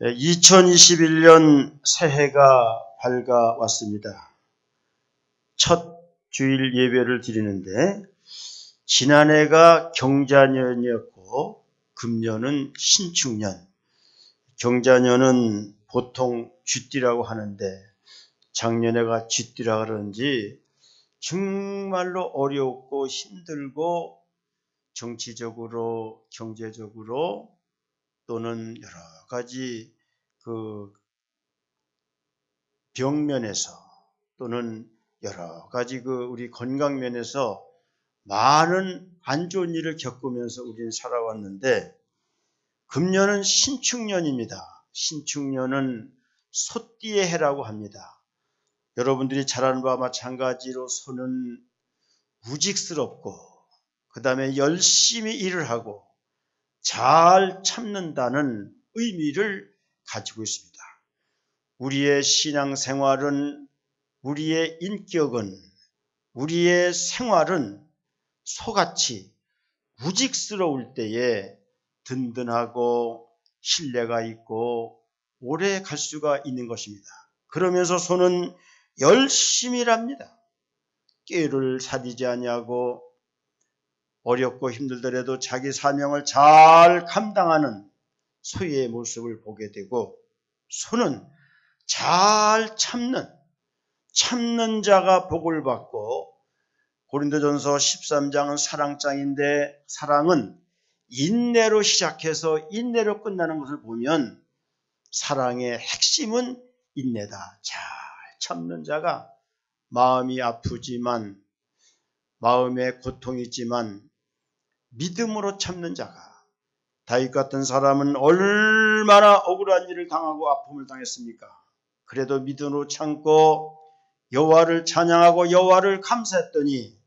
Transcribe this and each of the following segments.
2021년 새해가 밝아왔습니다. 첫 주일 예배를 드리는데 지난해가 경자년이었고 금년은 신축년. 경자년은 보통 쥐띠라고 하는데 작년에가 쥐띠라 그런지 정말로 어렵고 힘들고 정치적으로 경제적으로 또는 여러 가지 병면에서 또는 여러 가지 우리 건강 면에서 많은 안 좋은 일을 겪으면서 우리는 살아왔는데 금년은 신축년입니다. 신축년은 소띠의 해라고 합니다. 여러분들이 잘 아는 바와 마찬가지로 소는 우직스럽고 그 다음에 열심히 일을 하고 잘 참는다는 의미를 가지고 있습니다. 우리의 신앙생활은, 우리의 인격은, 우리의 생활은 소같이 우직스러울 때에 든든하고 신뢰가 있고 오래 갈 수가 있는 것입니다. 그러면서 소는 열심히 일합니다. 꾀를 사리지 아니하고 어렵고 힘들더라도 자기 사명을 잘 감당하는 소의 모습을 보게 되고, 소는 잘 참는 자가 복을 받고, 고린도전서 13장은 사랑장인데 사랑은 인내로 시작해서 인내로 끝나는 것을 보면 사랑의 핵심은 인내다. 잘 참는 자가 마음이 아프지만, 마음에 고통이 있지만 믿음으로 참는 자가, 다윗 같은 사람은 얼마나 억울한 일을 당하고 아픔을 당했습니까? 그래도 믿음으로 참고 여호와를 찬양하고 여호와를 감사했더니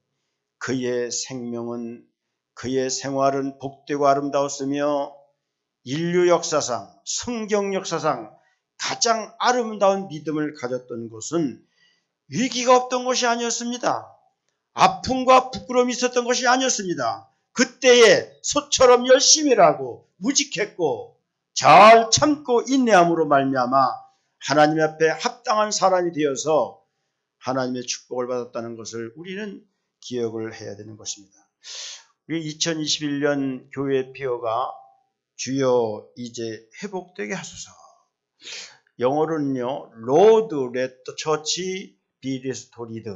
그의 생명은, 그의 생활은 복되고 아름다웠으며 인류 역사상, 성경 역사상 가장 아름다운 믿음을 가졌던 것은 위기가 없던 것이 아니었습니다. 아픔과 부끄러움이 있었던 것이 아니었습니다. 그때에 소처럼 열심히 일하고 무직했고 잘 참고 인내함으로 말미암아 하나님 앞에 합당한 사람이 되어서 하나님의 축복을 받았다는 것을 우리는 기억을 해야 되는 것입니다. 우리 2021년 교회 피어가 주여 이제 회복되게 하소서. 영어로는요, Lord let the church be restored.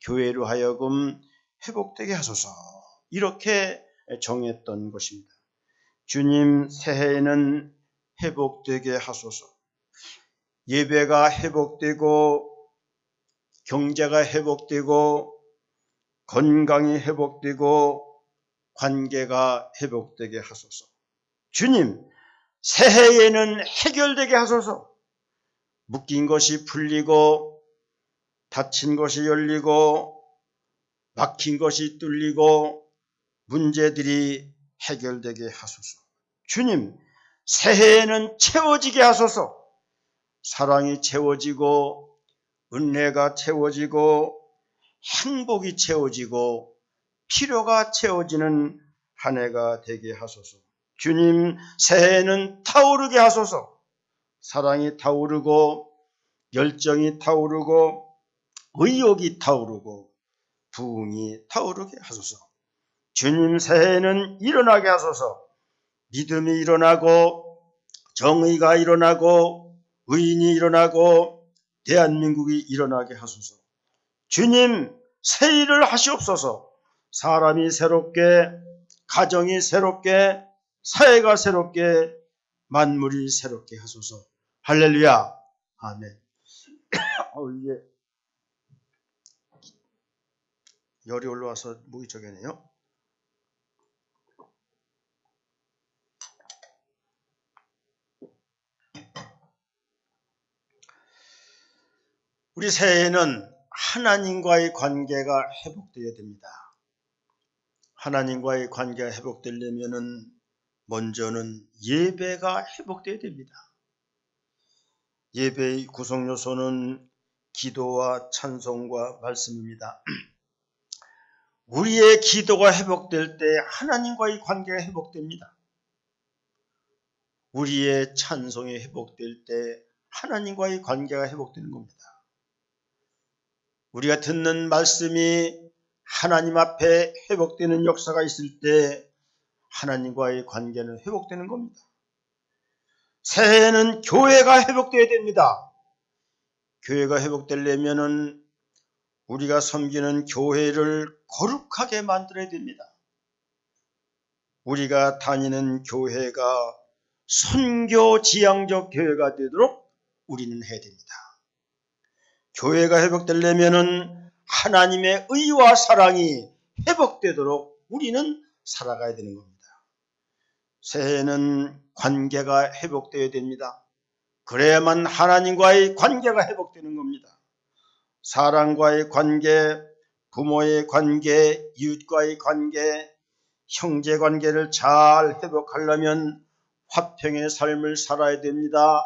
교회로 하여금 회복되게 하소서. 이렇게 정했던 것입니다. 주님, 새해에는 회복되게 하소서. 예배가 회복되고 경제가 회복되고 건강이 회복되고 관계가 회복되게 하소서. 주님, 새해에는 해결되게 하소서. 묶인 것이 풀리고 닫힌 것이 열리고 막힌 것이 뚫리고 문제들이 해결되게 하소서. 주님, 새해에는 채워지게 하소서. 사랑이 채워지고 은혜가 채워지고 행복이 채워지고 필요가 채워지는 한 해가 되게 하소서. 주님, 새해에는 타오르게 하소서. 사랑이 타오르고 열정이 타오르고 의욕이 타오르고 부흥이 타오르게 하소서. 주님, 새해에는 일어나게 하소서. 믿음이 일어나고 정의가 일어나고 의인이 일어나고 대한민국이 일어나게 하소서. 주님, 새 일을 하시옵소서. 사람이 새롭게, 가정이 새롭게, 사회가 새롭게, 만물이 새롭게 하소서. 할렐루야. 아멘. 이게 열이 올라와서 목이 저개네요. 우리 새해에는 하나님과의 관계가 회복되어야 됩니다. 하나님과의 관계가 회복되려면은 먼저는 예배가 회복되어야 됩니다. 예배의 구성 요소는 기도와 찬송과 말씀입니다. 우리의 기도가 회복될 때 하나님과의 관계가 회복됩니다. 우리의 찬송이 회복될 때 하나님과의 관계가 회복되는 겁니다. 우리가 듣는 말씀이 하나님 앞에 회복되는 역사가 있을 때 하나님과의 관계는 회복되는 겁니다. 새해에는 교회가 회복되어야 됩니다. 교회가 회복되려면 우리가 섬기는 교회를 거룩하게 만들어야 됩니다. 우리가 다니는 교회가 선교지향적 교회가 되도록 우리는 해야 됩니다. 교회가 회복되려면 하나님의 의와 사랑이 회복되도록 우리는 살아가야 되는 겁니다. 새해에는 관계가 회복되어야 됩니다. 그래야만 하나님과의 관계가 회복되는 겁니다. 사람과의 관계, 부모의 관계, 이웃과의 관계, 형제 관계를 잘 회복하려면 화평의 삶을 살아야 됩니다.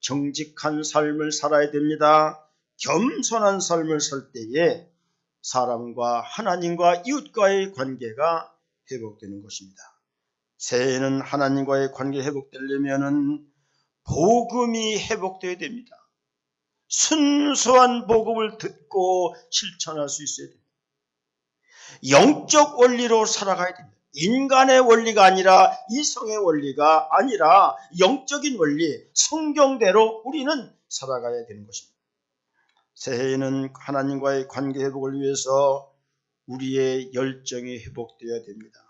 정직한 삶을 살아야 됩니다. 겸손한 삶을 살 때에 사람과 하나님과 이웃과의 관계가 회복되는 것입니다. 새해에는 하나님과의 관계 회복되려면 복음이 회복되어야 됩니다. 순수한 복음을 듣고 실천할 수 있어야 됩니다. 영적 원리로 살아가야 됩니다. 인간의 원리가 아니라 이성의 원리가 아니라 영적인 원리, 성경대로 우리는 살아가야 되는 것입니다. 새해에는 하나님과의 관계 회복을 위해서 우리의 열정이 회복되어야 됩니다.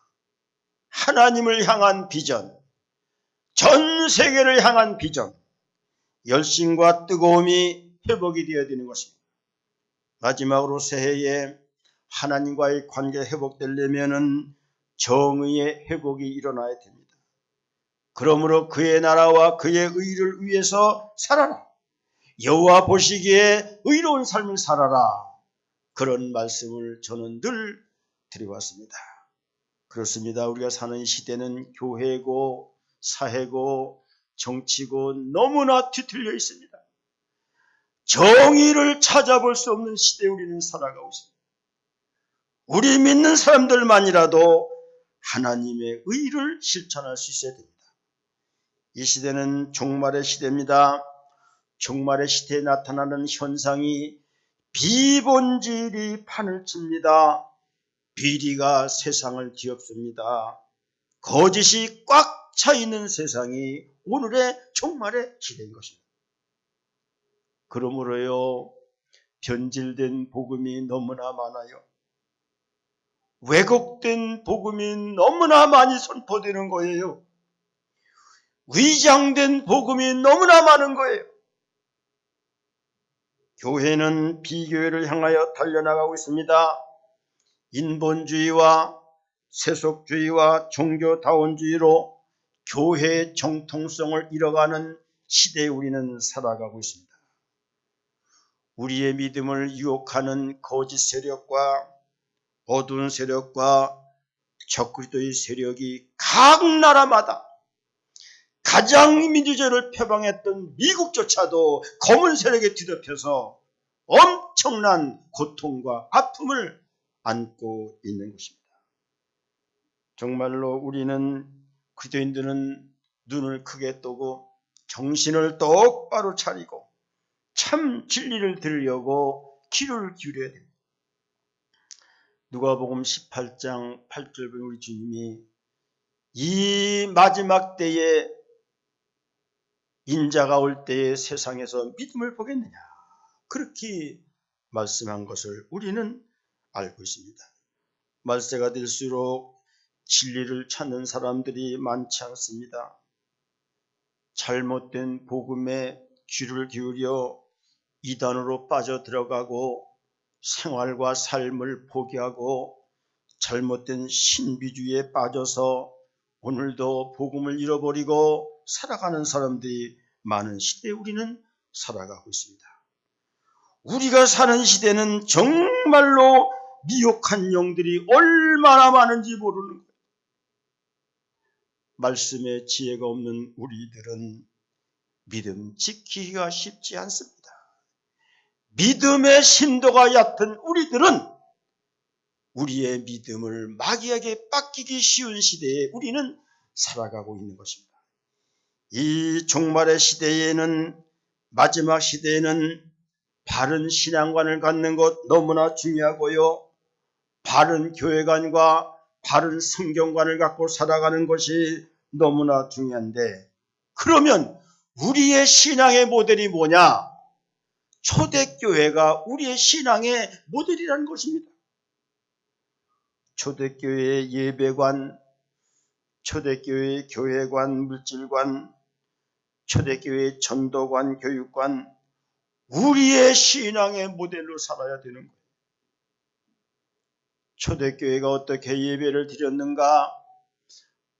하나님을 향한 비전, 전 세계를 향한 비전, 열심과 뜨거움이 회복이 되어야 되는 것입니다. 마지막으로 새해에 하나님과의 관계 회복되려면 정의의 회복이 일어나야 됩니다. 그러므로 그의 나라와 그의 의를 위해서 살아라. 여호와 보시기에 의로운 삶을 살아라. 그런 말씀을 저는 늘 드려왔습니다. 그렇습니다. 우리가 사는 시대는 교회고 사회고 정치고 너무나 뒤틀려 있습니다. 정의를 찾아볼 수 없는 시대에 우리는 살아가고 있습니다. 우리 믿는 사람들만이라도 하나님의 의를 실천할 수 있어야 됩니다. 이 시대는 종말의 시대입니다. 종말의 시대에 나타나는 현상이 비본질이 판을 칩니다. 비리가 세상을 뒤엎습니다. 거짓이 꽉 차 있는 세상이 오늘의 종말의 시대인 것입니다. 그러므로요, 변질된 복음이 너무나 많아요. 왜곡된 복음이 너무나 많이 선포되는 거예요. 위장된 복음이 너무나 많은 거예요. 교회는 비교회를 향하여 달려나가고 있습니다. 인본주의와 세속주의와 종교다원주의로 교회의 정통성을 잃어가는 시대에 우리는 살아가고 있습니다. 우리의 믿음을 유혹하는 거짓 세력과 어두운 세력과 적그리스도의 세력이 각 나라마다 가장 민주주의를 표방했던 미국조차도 검은 세력에 뒤덮여서 엄청난 고통과 아픔을 안고 있는 것입니다. 정말로 우리는 그리스도인들은 눈을 크게 뜨고 정신을 똑바로 차리고 참 진리를 들으려고 귀를 기울여야 됩니다. 누가복음 18장 8절 보면 우리 주님이 이 마지막 때에 인자가 올 때에 세상에서 믿음을 보겠느냐 그렇게 말씀한 것을 우리는 알고 있습니다. 말세가 될수록 진리를 찾는 사람들이 많지 않습니다. 잘못된 복음에 귀를 기울여 이단으로 빠져들어가고 생활과 삶을 포기하고 잘못된 신비주의에 빠져서 오늘도 복음을 잃어버리고 살아가는 사람들이 많은 시대에 우리는 살아가고 있습니다. 우리가 사는 시대는 정말로 미혹한 영들이 얼마나 많은지 모르는 거예요. 말씀에 지혜가 없는 우리들은 믿음 지키기가 쉽지 않습니다. 믿음의 심도가 얕은 우리들은 우리의 믿음을 마귀에게 뺏기기 쉬운 시대에 우리는 살아가고 있는 것입니다. 이 종말의 시대에는, 마지막 시대에는 바른 신앙관을 갖는 것 너무나 중요하고요. 바른 교회관과 바른 성경관을 갖고 살아가는 것이 너무나 중요한데, 그러면 우리의 신앙의 모델이 뭐냐? 초대교회가 우리의 신앙의 모델이라는 것입니다. 초대교회의 예배관, 초대교회의 교회관, 물질관, 초대교회의 전도관, 교육관, 우리의 신앙의 모델로 살아야 되는 거예요. 초대교회가 어떻게 예배를 드렸는가,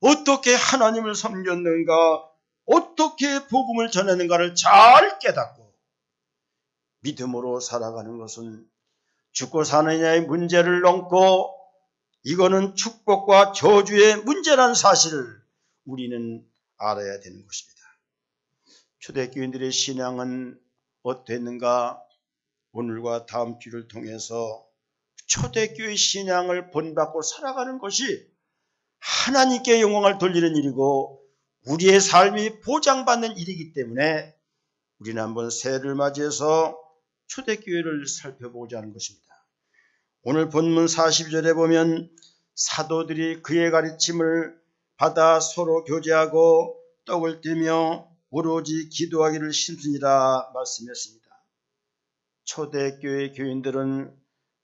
어떻게 하나님을 섬겼는가, 어떻게 복음을 전했는가를 잘 깨닫고 믿음으로 살아가는 것은 죽고 사느냐의 문제를 넘고 이거는 축복과 저주의 문제라는 사실을 우리는 알아야 되는 것입니다. 초대교인들의 신앙은 어땠는가? 오늘과 다음 주를 통해서 초대교회 신앙을 본받고 살아가는 것이 하나님께 영광을 돌리는 일이고 우리의 삶이 보장받는 일이기 때문에 우리는 한번 새해를 맞이해서 초대교회를 살펴보고자 하는 것입니다. 오늘 본문 42절에 보면 사도들이 그의 가르침을 받아 서로 교제하고 떡을 떼며 오로지 기도하기를 힘쓰니라 말씀했습니다. 초대교회 교인들은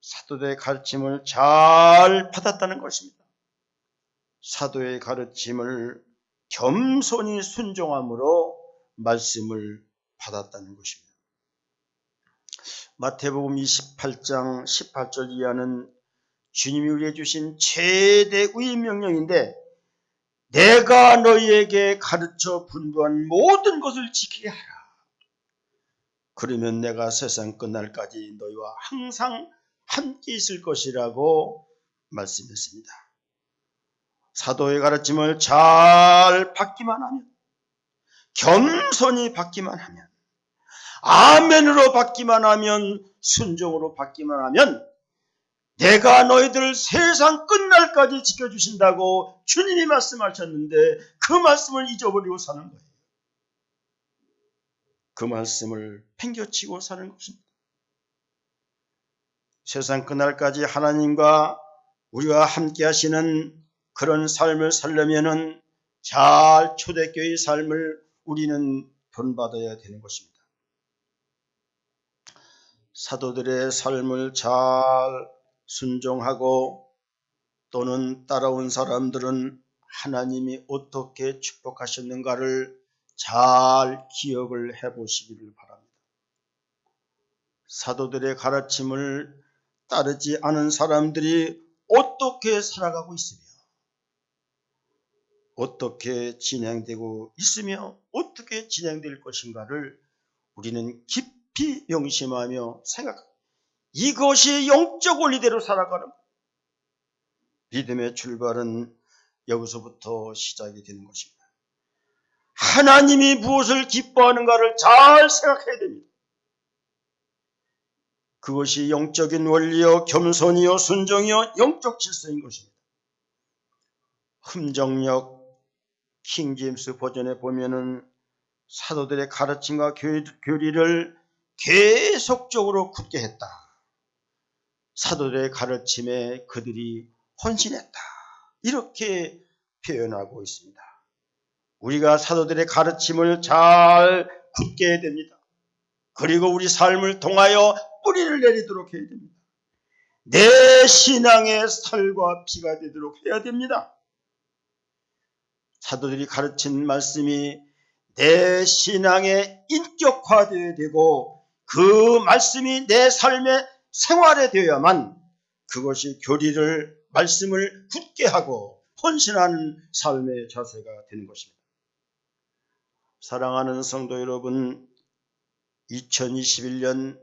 사도들의 가르침을 잘 받았다는 것입니다. 사도의 가르침을 겸손히 순종함으로 말씀을 받았다는 것입니다. 마태복음 28장 18절 이하는 주님이 우리에게 주신 최대의 명령인데, 내가 너희에게 가르쳐 분부한 모든 것을 지키게 하라. 그러면 내가 세상 끝날까지 너희와 항상 함께 있을 것이라고 말씀했습니다. 사도의 가르침을 잘 받기만 하면, 겸손히 받기만 하면, 아멘으로 받기만 하면, 순종으로 받기만 하면 내가 너희들을 세상 끝날까지 지켜주신다고 주님이 말씀하셨는데 그 말씀을 잊어버리고 사는 거예요. 그 말씀을 팽겨치고 사는 것입니다. 세상 끝날까지 하나님과 우리와 함께 하시는 그런 삶을 살려면은 잘 초대교회의 삶을 우리는 본받아야 되는 것입니다. 사도들의 삶을 잘 순종하고 또는 따라온 사람들은 하나님이 어떻게 축복하셨는가를 잘 기억을 해보시기를 바랍니다. 사도들의 가르침을 따르지 않은 사람들이 어떻게 살아가고 있으며 어떻게 진행되고 있으며 어떻게 진행될 것인가를 우리는 깊이 명심하며 생각합니다. 이것이 영적 원리대로 살아가는 믿음의 출발은 여기서부터 시작이 되는 것입니다. 하나님이 무엇을 기뻐하는가를 잘 생각해야 됩니다. 그것이 영적인 원리요, 겸손이요, 순종이요, 영적 질서인 것입니다. 흠정역 킹제임스 버전에 보면은 사도들의 가르침과 교리를 계속적으로 굳게 했다. 사도들의 가르침에 그들이 헌신했다. 이렇게 표현하고 있습니다. 우리가 사도들의 가르침을 잘 굳게 해야 됩니다. 그리고 우리 삶을 통하여 뿌리를 내리도록 해야 됩니다. 내 신앙의 살과 피가 되도록 해야 됩니다. 사도들이 가르친 말씀이 내 신앙에 인격화되어야 되고 그 말씀이 내 삶의 생활에 되어야만 그것이 교리를, 말씀을 굳게 하고 헌신하는 삶의 자세가 되는 것입니다. 사랑하는 성도 여러분, 2021년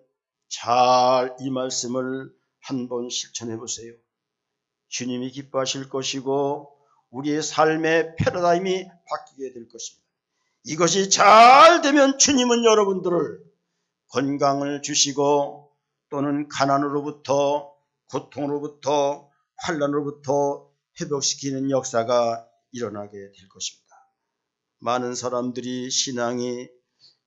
잘 이 말씀을 한번 실천해 보세요. 주님이 기뻐하실 것이고 우리의 삶의 패러다임이 바뀌게 될 것입니다. 이것이 잘 되면 주님은 여러분들을 건강을 주시고 또는 가난으로부터, 고통으로부터, 환난으로부터 회복시키는 역사가 일어나게 될 것입니다. 많은 사람들이 신앙이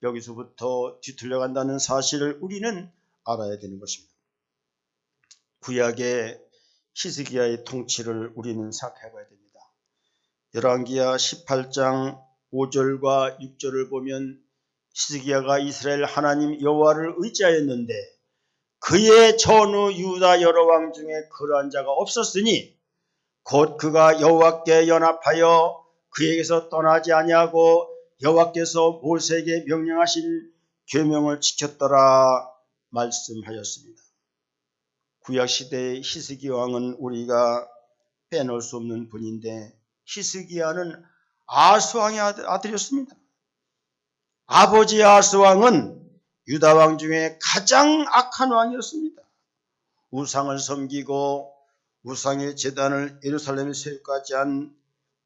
여기서부터 뒤틀려간다는 사실을 우리는 알아야 되는 것입니다. 구약의 히스기야의 통치를 우리는 생각해봐야 됩니다. 열왕기하 18장 5절과 6절을 보면 히스기야가 이스라엘 하나님 여호와를 의지하였는데 그의 전후 유다 여러 왕 중에 그러한 자가 없었으니 곧 그가 여호와께 연합하여 그에게서 떠나지 아니하고 여호와께서 모세에게 명령하신 계명을 지켰더라 말씀하였습니다. 구약시대의 히스기야 왕은 우리가 빼놓을 수 없는 분인데 히스기야는 아스왕의 아들이었습니다. 아버지 아스왕은 유다왕 중에 가장 악한 왕이었습니다. 우상을 섬기고 우상의 제단을 예루살렘에 세우까지 한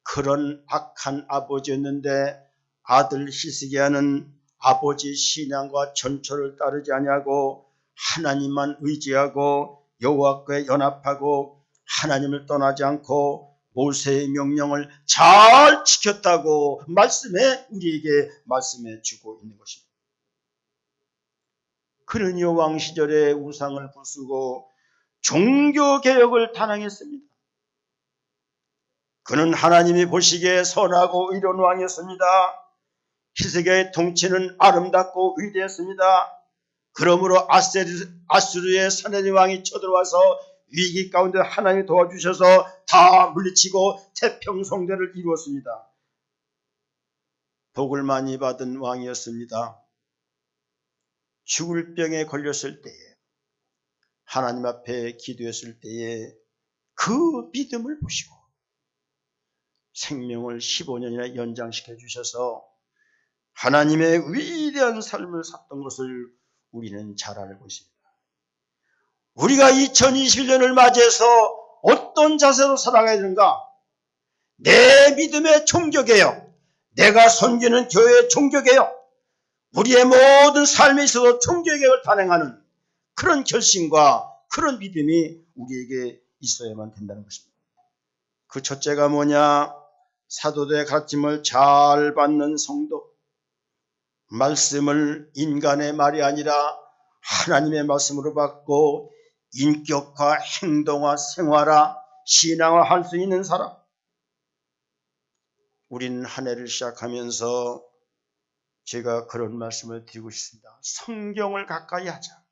그런 악한 아버지였는데 아들 히스기야는 아버지 신앙과 전초를 따르지 아니하고 하나님만 의지하고 여호와께 연합하고 하나님을 떠나지 않고 모세의 명령을 잘 지켰다고 우리에게 말씀해 주고 있는 것입니다. 그는 여호왕 시절에 우상을 부수고 종교개혁을 단행했습니다. 그는 하나님이 보시기에 선하고 의로운 왕이었습니다. 히스기야의 통치는 아름답고 위대했습니다. 그러므로 아수르의 사내리 왕이 쳐들어와서 위기 가운데 하나님이 도와주셔서 다 물리치고 태평성대를 이루었습니다. 복을 많이 받은 왕이었습니다. 죽을 병에 걸렸을 때에 하나님 앞에 기도했을 때에 그 믿음을 보시고 생명을 15년이나 연장시켜 주셔서 하나님의 위대한 삶을 샀던 것을 우리는 잘 알고 있습니다. 우리가 2021년을 맞이해서 어떤 자세로 살아가야 되는가? 내 믿음의 종교개혁, 내가 섬기는 교회의 종교개혁, 우리의 모든 삶에 있어서 종교개혁을 단행하는 그런 결심과 그런 믿음이 우리에게 있어야만 된다는 것입니다. 그 첫째가 뭐냐? 사도들의 가르침을 잘 받는 성도, 말씀을 인간의 말이 아니라 하나님의 말씀으로 받고 인격화, 행동화, 생활화, 신앙화할 수 있는 사람. 우리는 한 해를 시작하면서 제가 그런 말씀을 드리고 싶습니다. 성경을 가까이 하자.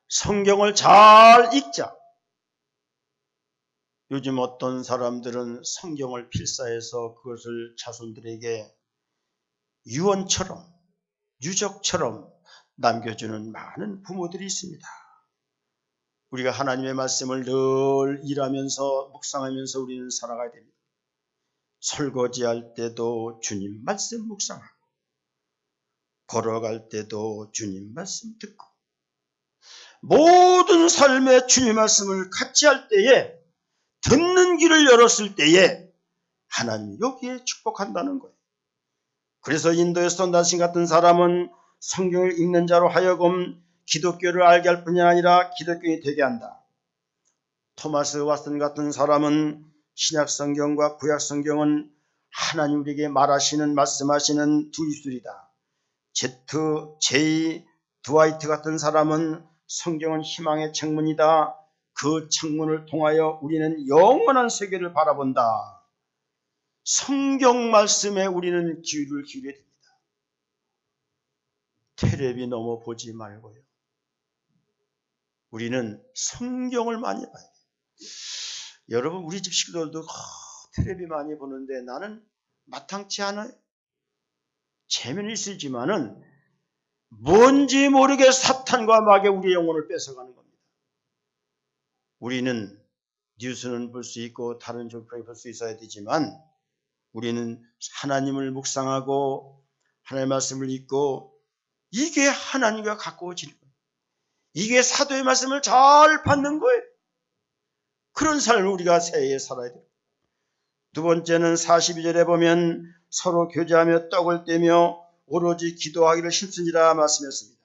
성경을 잘 읽자. 요즘 어떤 사람들은 성경을 필사해서 그것을 자손들에게 유언처럼, 유적처럼 남겨주는 많은 부모들이 있습니다. 우리가 하나님의 말씀을 늘 일하면서 묵상하면서 우리는 살아가야 됩니다. 설거지할 때도 주님 말씀 묵상하고 걸어갈 때도 주님 말씀 듣고 모든 삶의 주님 말씀을 같이 할 때에 듣는 귀를 열었을 때에 하나님이 여기에 축복한다는 거예요. 그래서 인도의 선다신 같은 사람은 성경을 읽는 자로 하여금 기독교를 알게 할 뿐이 아니라 기독교인이 되게 한다. 토마스 왓슨 같은 사람은 신약성경과 구약성경은 하나님 우리에게 말씀하시는 두 입술이다. J. 드와이트 같은 사람은 성경은 희망의 창문이다. 그 창문을 통하여 우리는 영원한 세계를 바라본다. 성경 말씀에 우리는 귀를 기울여야 됩니다. 텔레비 너무 보지 말고요. 우리는 성경을 많이 봐야 돼요. 여러분 우리 집 식구들도 텔레비 많이 보는데 나는 마땅치 않아요. 재미는 있을지만은 뭔지 모르게 사탄과 마귀가 우리의 영혼을 뺏어가는 겁니다. 우리는 뉴스는 볼 수 있고 다른 종편을 볼 수 있어야 되지만 우리는 하나님을 묵상하고 하나님의 말씀을 읽고 이게 하나님과 가까워지는 거예요. 이게 사도의 말씀을 잘 받는 거예요. 그런 삶을 우리가 새해에 살아야 돼요. 두 번째는 42절에 보면 서로 교제하며 떡을 떼며 오로지 기도하기를 힘쓰니라 말씀했습니다.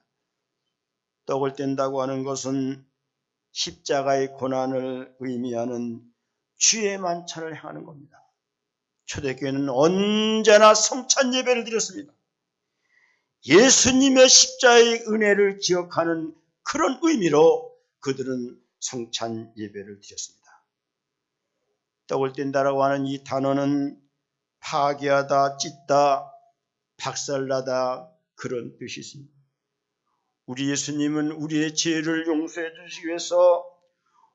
떡을 뗀다고 하는 것은 십자가의 고난을 의미하는 주의 만찬을 행하는 겁니다. 초대교회는 언제나 성찬 예배를 드렸습니다. 예수님의 십자가의 은혜를 기억하는 그런 의미로 그들은 성찬 예배를 드렸습니다. 떡을 뗀다라고 하는 이 단어는 파괴하다, 찢다, 박살나다 그런 뜻이 있습니다. 우리 예수님은 우리의 죄를 용서해 주시기 위해서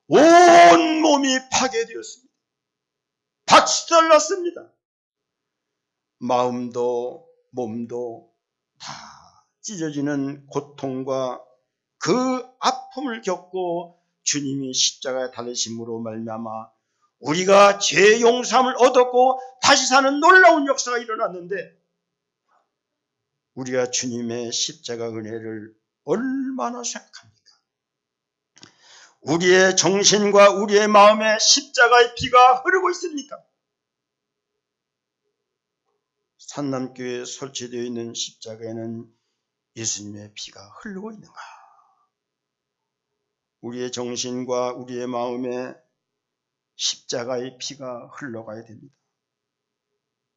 온 몸이 파괴되었습니다. 박살났습니다. 마음도 몸도 다 찢어지는 고통과 그 아픔을 겪고 주님이 십자가에 달리심으로 말미암아 우리가 죄 용서함을 얻었고 다시 사는 놀라운 역사가 일어났는데, 우리가 주님의 십자가 은혜를 얼마나 생각합니까? 우리의 정신과 우리의 마음에 십자가의 피가 흐르고 있습니까? 산남교회에 설치되어 있는 십자가에는 예수님의 피가 흐르고 있는가? 우리의 정신과 우리의 마음에 십자가의 피가 흘러가야 됩니다.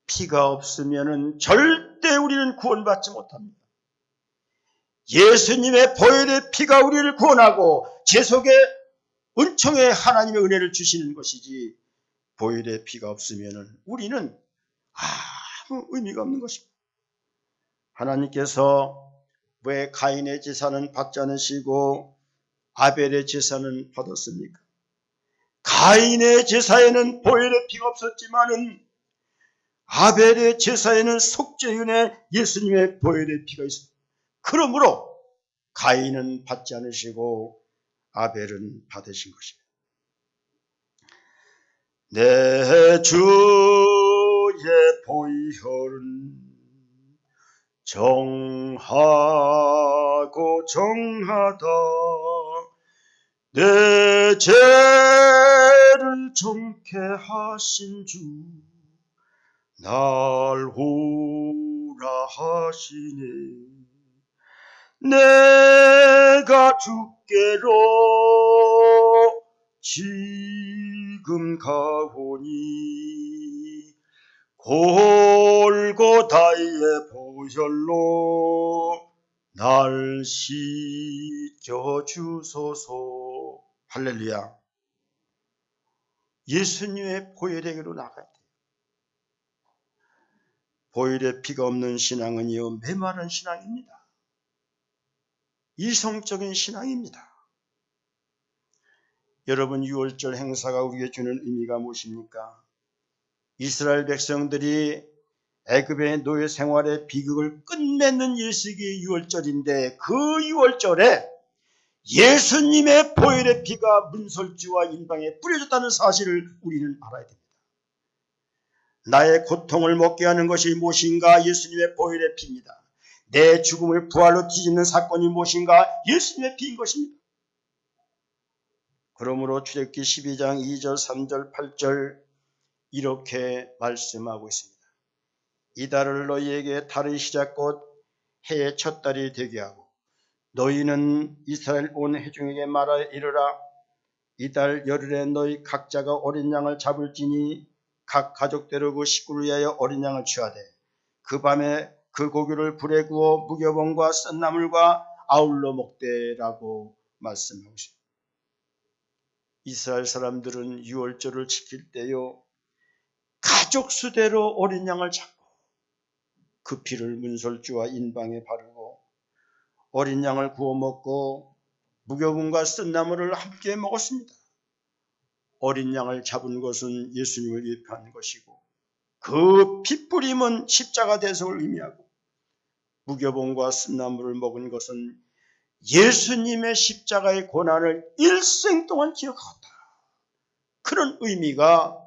피가 없으면 절대 우리는 구원받지 못합니다. 예수님의 보혈의 피가 우리를 구원하고 죄속의 은총의 하나님의 은혜를 주시는 것이지, 보혈의 피가 없으면 우리는 아무 의미가 없는 것입니다. 하나님께서 왜 가인의 제사는 받지 않으시고 아벨의 제사는 받았습니까? 가인의 제사에는 보혈의 피가 없었지만은 아벨의 제사에는 속죄윤의 예수님의 보혈의 피가 있습니다. 그러므로 가인은 받지 않으시고 아벨은 받으신 것입니다. 내 주의 보혈은 정하고 정하다. 내 죄를 정케 하신 주 날 오라 하시네. 내가 주께로 지금 가오니 골고다의 보혈로 날 씻겨 주소서. 할렐루야. 예수님의 보혈에게로 나가야 돼요. 보혈의 피가 없는 신앙은요, 메마른 신앙입니다. 이성적인 신앙입니다. 여러분, 유월절 행사가 우리에게 주는 의미가 무엇입니까? 이스라엘 백성들이 애굽의 노예 생활의 비극을 끝맺는 일식이 유월절인데, 그 유월절에 예수님의 보혈의 피가 문설주와 인방에 뿌려졌다는 사실을 우리는 알아야 됩니다. 나의 고통을 먹게 하는 것이 무엇인가? 예수님의 보혈의 피입니다. 내 죽음을 부활로 뒤집는 사건이 무엇인가? 예수님의 피인 것입니다. 그러므로 출애굽기 12장 2절, 3절, 8절 이렇게 말씀하고 있습니다. 이 달을 너희에게 달의 시작 곧 해의 첫 달이 되게 하고, 너희는 이스라엘 온 회중에게 말하여 이르라. 이 달 열흘에 너희 각자가 어린 양을 잡을지니 각 가족대로 그 식구를 위하여 어린 양을 취하되, 그 밤에 그 고기를 불에 구워 무교봉과 쓴나물과 아울러 먹되라고 말씀하고 있습니다. 이스라엘 사람들은 유월절을 지킬 때요, 가족 수대로 어린 양을 잡고 그 피를 문설주와 인방에 바르고 어린 양을 구워 먹고 무교분과 쓴나물을 함께 먹었습니다. 어린 양을 잡은 것은 예수님을 예표하는 것이고, 그 핏뿌림은 십자가 대속을 의미하고, 무교분과 쓴나물을 먹은 것은 예수님의 십자가의 고난을 일생 동안 기억하였다. 그런 의미가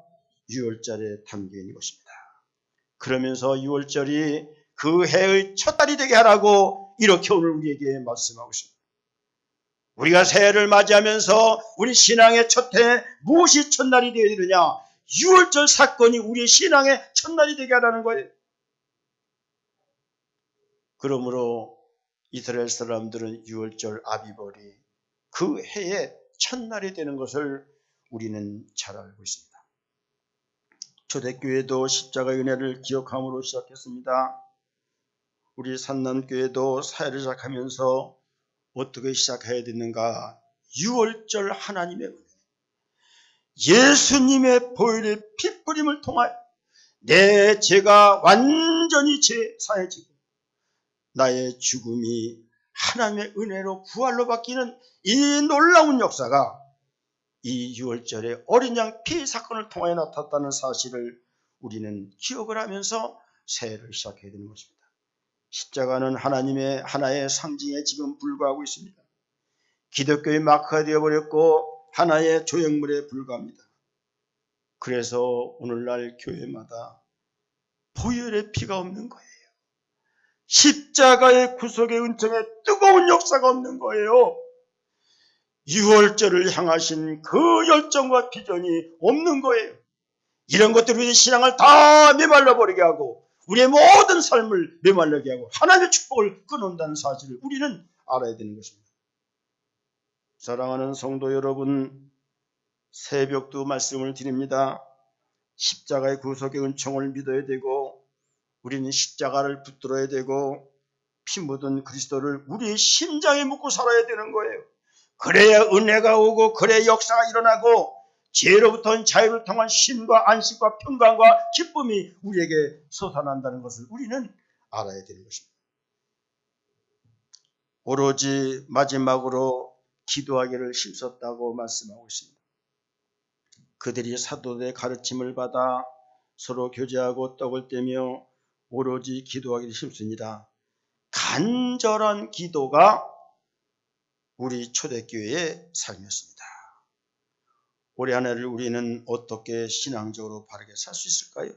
유월절에 담겨 있는 것입니다. 그러면서 유월절이 그 해의 첫 달이 되게 하라고 이렇게 오늘 우리에게 말씀하고 있습니다. 우리가 새해를 맞이하면서 우리 신앙의 첫 해 무엇이 첫날이 되어야 되느냐? 유월절 사건이 우리의 신앙의 첫날이 되게 하라는 거예요. 그러므로 이스라엘 사람들은 유월절 아비벌이 그 해의 첫날이 되는 것을 우리는 잘 알고 있습니다. 초대교회도 십자가의 은혜를 기억함으로 시작했습니다. 우리 산남교회도 사회를 시작하면서 어떻게 시작해야 되는가? 6월절 하나님의 은혜, 예수님의 보혈의 피뿌림을 통하여 내 죄가 완전히 제사해지고 나의 죽음이 하나님의 은혜로 부활로 바뀌는 이 놀라운 역사가 이 6월절에 어린 양 피 사건을 통하여 나타났다는 사실을 우리는 기억을 하면서 새해를 시작해야 되는 것입니다. 십자가는 하나님의 하나의 상징에 지금 불과하고 있습니다. 기독교의 마크가 되어버렸고 하나의 조형물에 불과합니다. 그래서 오늘날 교회마다 보혈의 피가 없는 거예요. 십자가의 구속의 은총에 뜨거운 역사가 없는 거예요. 6월절을 향하신 그 열정과 비전이 없는 거예요. 이런 것들이 우리의 신앙을 다 메말라버리게 하고 우리의 모든 삶을 메말르게 하고 하나님의 축복을 끊는다는 사실을 우리는 알아야 되는 것입니다. 사랑하는 성도 여러분, 새벽도 말씀을 드립니다. 십자가의 구속의 은총을 믿어야 되고 우리는 십자가를 붙들어야 되고 피 묻은 그리스도를 우리의 심장에 묻고 살아야 되는 거예요. 그래야 은혜가 오고 그래야 역사가 일어나고 죄로부터는 자유를 통한 쉼과 안식과 평강과 기쁨이 우리에게 솟아난다는 것을 우리는 알아야 되는 것입니다. 오로지 마지막으로 기도하기를 힘썼다고 말씀하고 있습니다. 그들이 사도들의 가르침을 받아 서로 교제하고 떡을 떼며 오로지 기도하기를 힘씁니다. 간절한 기도가 우리 초대교회의 삶이었습니다. 올해 한 해를 우리는 어떻게 신앙적으로 바르게 살 수 있을까요?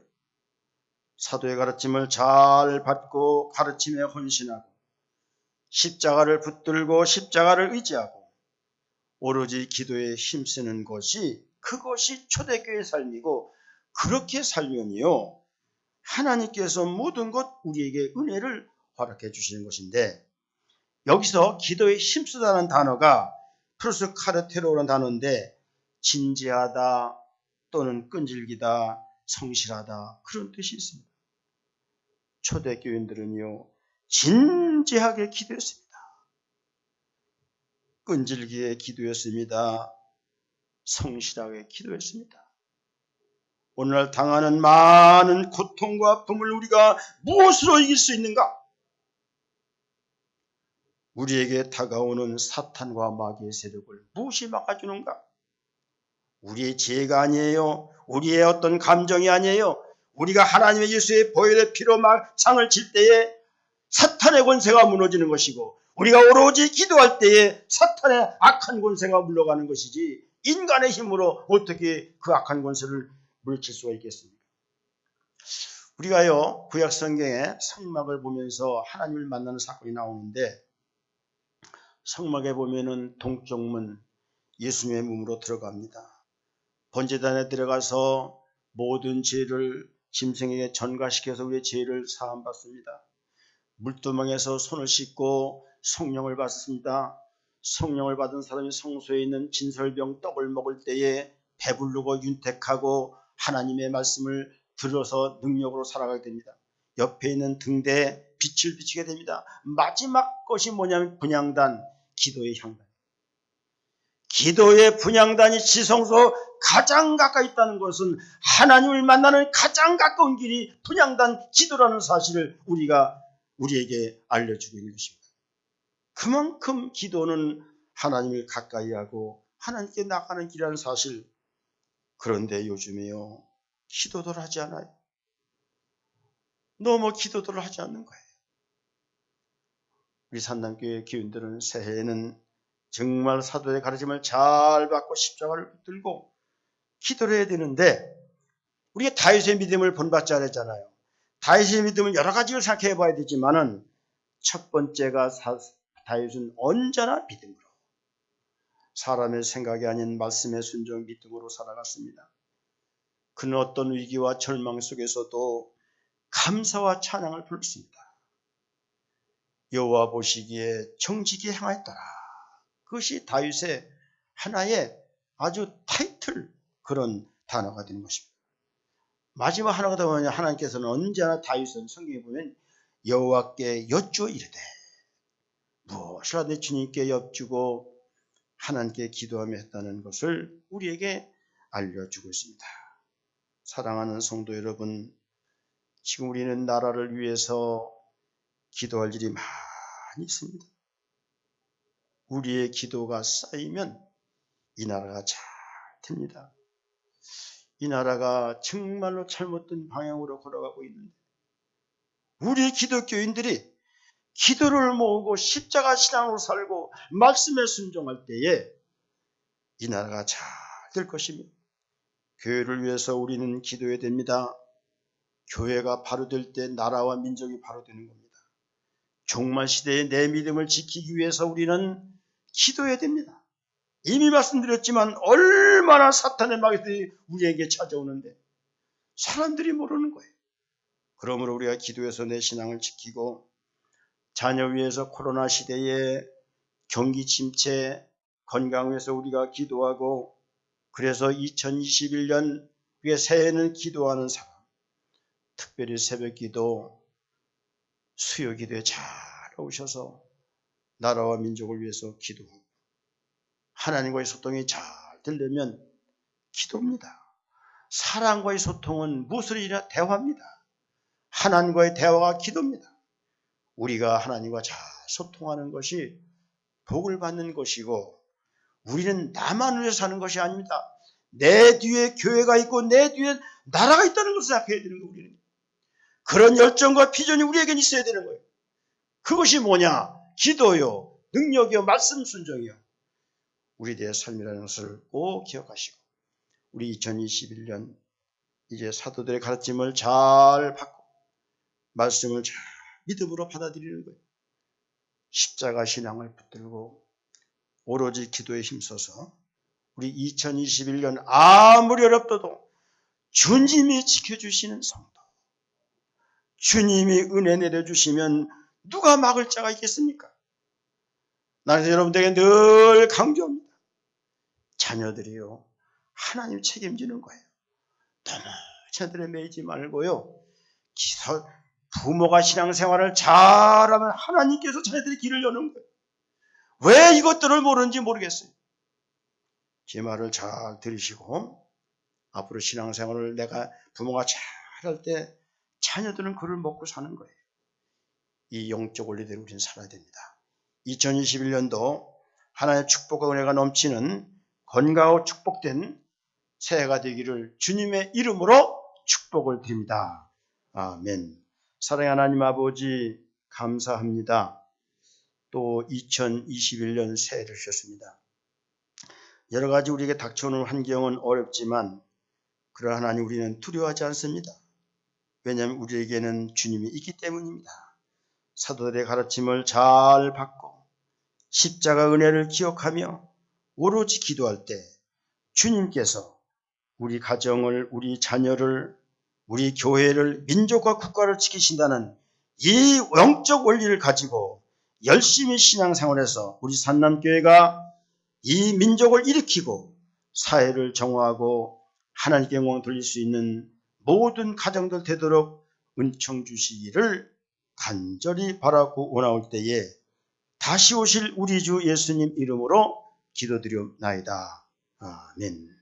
사도의 가르침을 잘 받고 가르침에 헌신하고 십자가를 붙들고 십자가를 의지하고 오로지 기도에 힘쓰는 것이 그것이 초대교회의 삶이고 그렇게 살면요 하나님께서 모든 것 우리에게 은혜를 허락해 주시는 것인데 여기서 기도에 힘쓰다는 단어가 프로스 카르테로라는 단어인데 진지하다 또는 끈질기다 성실하다 그런 뜻이 있습니다. 초대교인들은요 진지하게 기도했습니다. 끈질기게 기도했습니다. 성실하게 기도했습니다. 오늘날 당하는 많은 고통과 아픔을 우리가 무엇으로 이길 수 있는가? 우리에게 다가오는 사탄과 마귀의 세력을 무엇이 막아주는가? 우리의 죄가 아니에요. 우리의 어떤 감정이 아니에요. 우리가 하나님의 예수의 보혈의 피로 막 창을 칠 때에 사탄의 권세가 무너지는 것이고 우리가 오로지 기도할 때에 사탄의 악한 권세가 물러가는 것이지 인간의 힘으로 어떻게 그 악한 권세를 물리칠 수가 있겠습니까? 우리가요 구약 성경에 성막을 보면서 하나님을 만나는 사건이 나오는데 성막에 보면은 동쪽문 예수님의 몸으로 들어갑니다. 번제단에 들어가서 모든 죄를 짐승에게 전가시켜서 우리의 죄를 사함받습니다. 물두멍에서 손을 씻고 성령을 받습니다. 성령을 받은 사람이 성소에 있는 진설병 떡을 먹을 때에 배부르고 윤택하고 하나님의 말씀을 들어서 능력으로 살아가게 됩니다. 옆에 있는 등대에 빛을 비추게 됩니다. 마지막 것이 뭐냐면 분향단, 기도의 향단. 기도의 분향단이 지성소 가장 가까이 있다는 것은 하나님을 만나는 가장 가까운 길이 분향단 기도라는 사실을 우리에게 알려주고 있는 것입니다. 그만큼 기도는 하나님을 가까이 하고 하나님께 나가는 길이라는 사실. 그런데 요즘에요 기도를 하지 않아요. 너무 기도를 하지 않는 거예요. 우리 산남교회 교인들은 새해에는 정말 사도의 가르침을 잘 받고 십자가를 붙들고 기도를 해야 되는데 우리가 다윗의 믿음을 본받지 않았잖아요. 다윗의 믿음은 여러 가지를 생각해 봐야 되지만은 첫 번째가 다윗은 언제나 믿음으로 사람의 생각이 아닌 말씀의 순종 믿음으로 살아갔습니다. 그는 어떤 위기와 절망 속에서도 감사와 찬양을 불렀습니다. 여호와 보시기에 정직히 행하였더라. 그것이 다윗의 하나의 아주 타이틀 그런 단어가 되는 것입니다. 마지막 하나가 더 뭐냐, 하나님께서는 언제나 다윗은 성경에 보면 여호와께 여쭈어 이르되, 무엇이라 내 주님께 여쭈고 하나님께 기도하며 했다는 것을 우리에게 알려주고 있습니다. 사랑하는 성도 여러분, 지금 우리는 나라를 위해서 기도할 일이 많이 있습니다. 우리의 기도가 쌓이면 이 나라가 잘 됩니다. 이 나라가 정말로 잘못된 방향으로 걸어가고 있는데, 우리 기독교인들이 기도를 모으고 십자가 신앙으로 살고 말씀에 순종할 때에 이 나라가 잘 될 것이며, 교회를 위해서 우리는 기도해야 됩니다. 교회가 바로 될 때 나라와 민족이 바로 되는 겁니다. 종말 시대에 내 믿음을 지키기 위해서 우리는 기도해야 됩니다. 이미 말씀드렸지만 얼마나 사탄의 마귀들이 우리에게 찾아오는데 사람들이 모르는 거예요. 그러므로 우리가 기도해서 내 신앙을 지키고, 자녀 위해서 코로나 시대에 경기 침체, 건강 위해서 우리가 기도하고, 그래서 2021년 우리가 새해는 기도하는 사람, 특별히 새벽 기도, 수요 기도에 잘 오셔서 나라와 민족을 위해서 기도하고 하나님과의 소통이 잘 되려면 기도입니다. 사람과의 소통은 무엇을 이라 대화입니다. 하나님과의 대화가 기도입니다. 우리가 하나님과 잘 소통하는 것이 복을 받는 것이고, 우리는 나만 위해 사는 것이 아닙니다. 내 뒤에 교회가 있고 내 뒤에 나라가 있다는 것을 생각해야 되는 거예요. 우리는 그런 열정과 비전이 우리에겐 있어야 되는 거예요. 그것이 뭐냐? 기도요, 능력이요, 말씀 순종이요, 우리들의 삶이라는 것을 꼭 기억하시고, 우리 2021년 이제 사도들의 가르침을 잘 받고 말씀을 잘 믿음으로 받아들이는 거예요. 십자가 신앙을 붙들고 오로지 기도에 힘써서 우리 2021년 아무리 어렵더라도 주님이 지켜주시는 성도, 주님이 은혜 내려주시면 누가 막을 자가 있겠습니까? 나는 여러분들에게 늘 강조합니다. 자녀들이요, 하나님 책임지는 거예요. 너무 자녀들에 매이지 말고요, 부모가 신앙생활을 잘하면 하나님께서 자녀들의 길을 여는 거예요. 왜 이것들을 모르는지 모르겠어요. 제 말을 잘 들으시고 앞으로 신앙생활을 내가 부모가 잘할 때 자녀들은 그를 먹고 사는 거예요. 이 영적 원리대로 우리는 살아야 됩니다. 2021년도 하나님의 축복과 은혜가 넘치는 건강하고 축복된 새해가 되기를 주님의 이름으로 축복을 드립니다. 아멘. 사랑하는 하나님 아버지, 감사합니다. 또 2021년 새해를 주셨습니다. 여러 가지 우리에게 닥쳐오는 환경은 어렵지만 그러나 하나님, 우리는 두려워하지 않습니다. 왜냐하면 우리에게는 주님이 있기 때문입니다. 사도들의 가르침을 잘 받고 십자가 은혜를 기억하며 오로지 기도할 때 주님께서 우리 가정을, 우리 자녀를, 우리 교회를, 민족과 국가를 지키신다는 이 영적 원리를 가지고 열심히 신앙생활해서 우리 산남교회가 이 민족을 일으키고 사회를 정화하고 하나님께 영광 돌릴 수 있는 모든 가정들 되도록 은총 주시기를 간절히 바라고 원하올 때에 다시 오실 우리 주 예수님 이름으로 기도드리옵나이다. 아멘.